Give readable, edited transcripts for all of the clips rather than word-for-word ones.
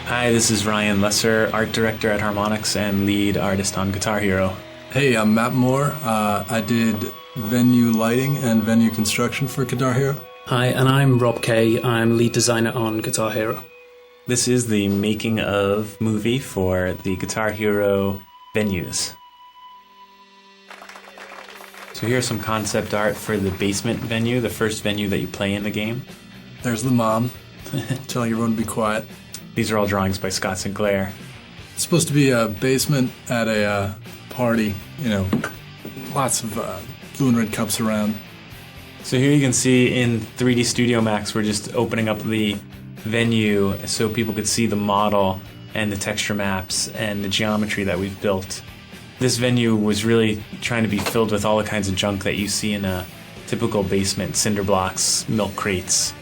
Hi, this is Ryan Lesser, art director at Harmonix and lead artist on Guitar Hero. Hey, I'm Matt Moore. I did venue lighting and venue construction for Guitar Hero. Hi, and I'm Rob Kay. I'm lead designer on Guitar Hero. This is the making of movie for the Guitar Hero venues. So here's some concept art for the basement venue, the first venue that you play in the game. There's the mom telling everyone to be quiet. These are all drawings by Scott Sinclair. It's supposed to be a basement at a party, lots of blue and red cups around. So here you can see in 3D Studio Max, we're just opening up the venue so people could see the model and the texture maps and the geometry that we've built. This venue was really trying to be filled with all the kinds of junk that you see in a typical basement: cinder blocks, milk crates,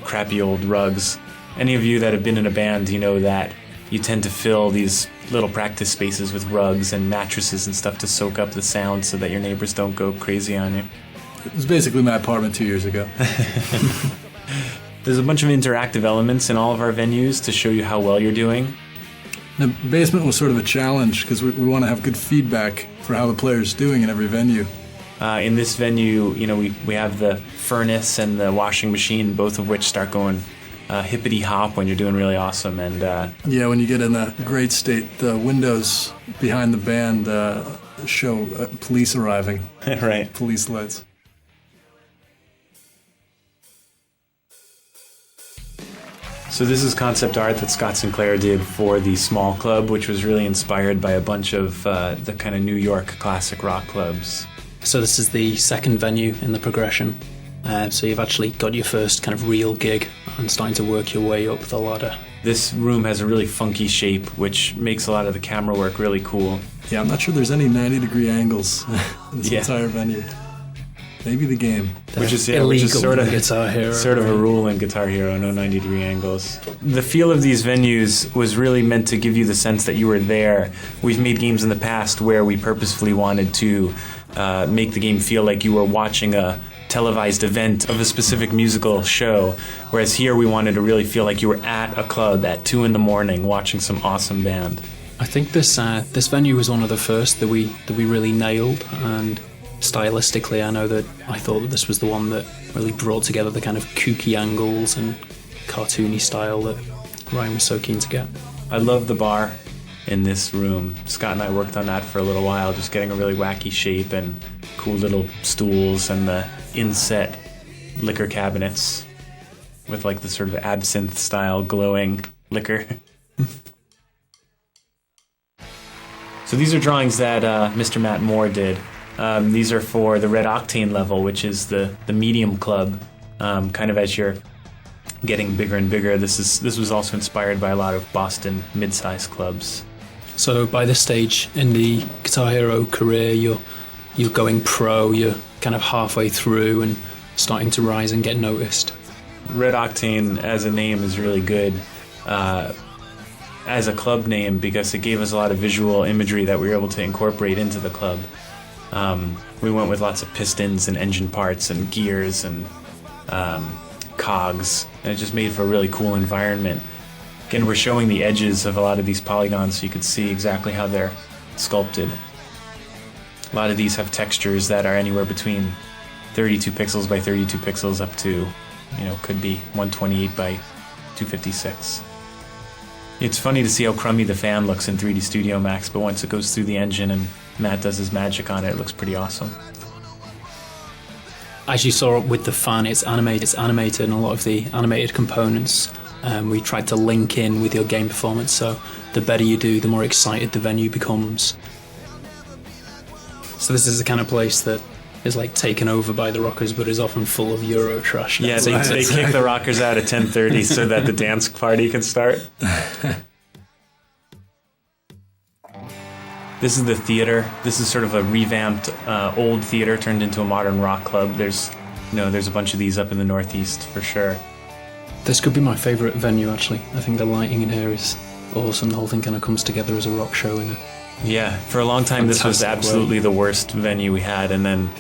crappy old rugs. Any of you that have been in a band, you know that you tend to fill these little practice spaces with rugs and mattresses and stuff to soak up the sound so that your neighbors don't go crazy on you. It was basically my apartment 2 years ago. There's a bunch of interactive elements in all of our venues to show you how well you're doing. The basement was sort of a challenge because we want to have good feedback for how the player's doing in every venue. In this venue, we have the furnace and the washing machine, both of which start going hippity hop when you're doing really awesome. And yeah, when you get in a great state, the windows behind the band show police arriving. Right. Police lights. So this is concept art that Scott Sinclair did for the Small Club, which was really inspired by a bunch of the kind of New York classic rock clubs. So this is the second venue in the progression. So you've actually got your first kind of real gig and starting to work your way up the ladder. This room has a really funky shape, which makes a lot of the camera work really cool. Yeah, I'm not sure there's any 90-degree angles in this entire venue. Maybe the game. Which is sort of Guitar Hero, sort of a rule in Guitar Hero, no 90-degree angles. The feel of these venues was really meant to give you the sense that you were there. We've made games in the past where we purposefully wanted to make the game feel like you were watching a televised event of a specific musical show, whereas here we wanted to really feel like you were at a club at 2 a.m. watching some awesome band. I think this venue was one of the first that we really nailed, and stylistically, I thought that this was the one that really brought together the kind of kooky angles and cartoony style that Ryan was so keen to get. I love the bar in this room. Scott and I worked on that for a little while, just getting a really wacky shape and cool little stools and the inset liquor cabinets with like the sort of absinthe style glowing liquor. So these are drawings that Mr. Matt Moore did. These are for the Red Octane level, which is the medium club. Kind of as you're getting bigger and bigger, this was also inspired by a lot of Boston mid-sized clubs. So by this stage in the Guitar Hero career, you're going pro, you're kind of halfway through and starting to rise and get noticed. Red Octane as a name is really good as a club name because it gave us a lot of visual imagery that we were able to incorporate into the club. We went with lots of pistons and engine parts and gears and cogs, and it just made for a really cool environment. Again, we're showing the edges of a lot of these polygons so you can see exactly how they're sculpted. A lot of these have textures that are anywhere between 32 pixels by 32 pixels up to, could be 128 by 256. It's funny to see how crummy the fan looks in 3D Studio Max, but once it goes through the engine and Matt does his magic on it, it looks pretty awesome. As you saw with the fan, it's animated, and a lot of the animated components we tried to link in with your game performance, so the better you do, the more excited the venue becomes. So this is the kind of place that is like taken over by the rockers, but is often full of Euro trash. Yeah, they kick the rockers out at 10:30 so that the dance party can start. This is the theater. This is sort of a revamped old theater turned into a modern rock club. There's a bunch of these up in the Northeast for sure. This could be my favourite venue, actually. I think the lighting in here is awesome. The whole thing kind of comes together as a rock show in a Yeah, for a long time this was absolutely the worst venue we had, and then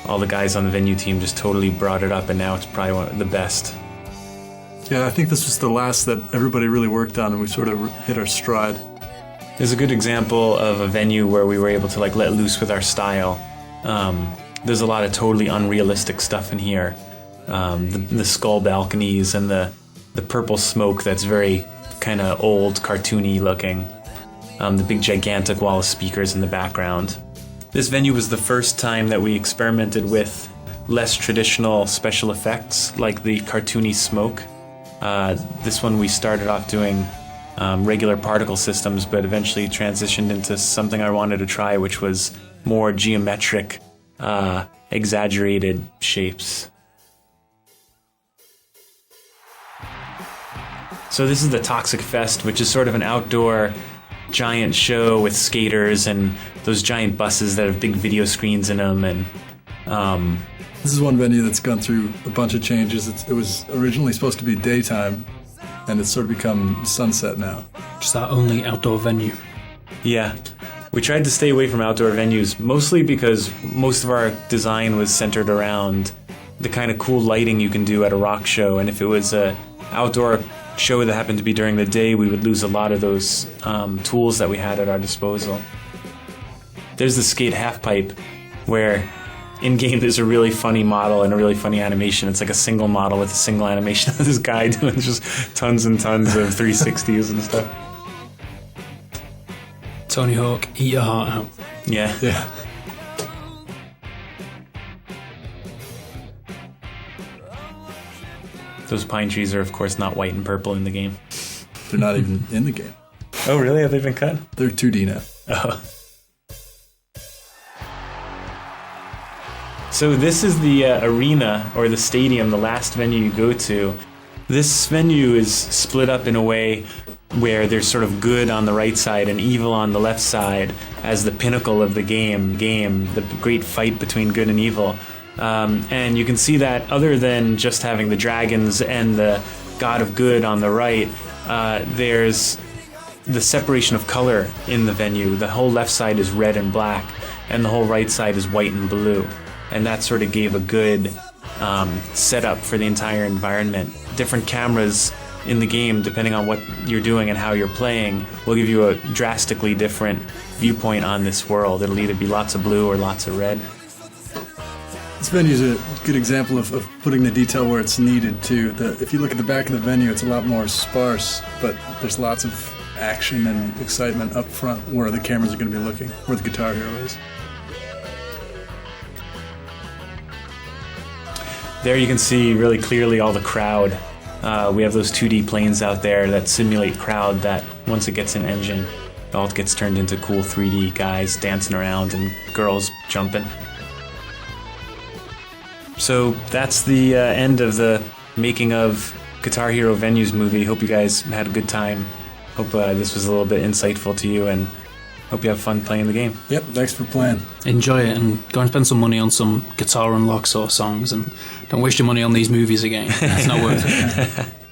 all the guys on the venue team just totally brought it up, and now it's probably one of the best. Yeah, I think this was the last that everybody really worked on, and we sort of hit our stride. There's a good example of a venue where we were able to like let loose with our style. There's a lot of totally unrealistic stuff in here. The skull balconies and the purple smoke that's very kind of old, cartoony looking. The big gigantic wall of speakers in the background. This venue was the first time that we experimented with less traditional special effects like the cartoony smoke. This one we started off doing regular particle systems, but eventually transitioned into something I wanted to try, which was more geometric, exaggerated shapes. So this is the Toxic Fest, which is sort of an outdoor giant show with skaters and those giant buses that have big video screens in them. And this is one venue that's gone through a bunch of changes. It was originally supposed to be daytime, and it's sort of become sunset now. Just our only outdoor venue. Yeah. We tried to stay away from outdoor venues, mostly because most of our design was centered around the kind of cool lighting you can do at a rock show. And if it was a outdoor show that happened to be during the day, we would lose a lot of those tools that we had at our disposal. There's the skate half pipe, where in-game there's a really funny model and a really funny animation. It's like a single model with a single animation of this guy doing just tons and tons of 360s and stuff. Tony Hawk, eat your heart out. Yeah. Yeah. Those pine trees are, of course, not white and purple in the game. They're not even in the game. Oh, really? Have they been cut? They're 2D now. Oh. So this is the arena, or the stadium, the last venue you go to. This venue is split up in a way where there's sort of good on the right side and evil on the left side as the pinnacle of the game, the great fight between good and evil. And you can see that other than just having the dragons and the god of good on the right, there's the separation of color in the venue. The whole left side is red and black, and the whole right side is white and blue. And that sort of gave a good setup for the entire environment. Different cameras in the game, depending on what you're doing and how you're playing, will give you a drastically different viewpoint on this world. It'll either be lots of blue or lots of red. This venue is a good example of putting the detail where it's needed, too. If you look at the back of the venue, it's a lot more sparse, but there's lots of action and excitement up front where the cameras are going to be looking, where the Guitar Hero is. There you can see really clearly all the crowd. We have those 2D planes out there that simulate crowd that once it gets in engine, it all gets turned into cool 3D guys dancing around and girls jumping. So that's the end of the making of Guitar Hero Venues movie. Hope you guys had a good time. Hope this was a little bit insightful to you, and hope you have fun playing the game. Yep, thanks for playing. Enjoy it and go and spend some money on some guitar unlocks or songs, and don't waste your money on these movies again. It's not worth it.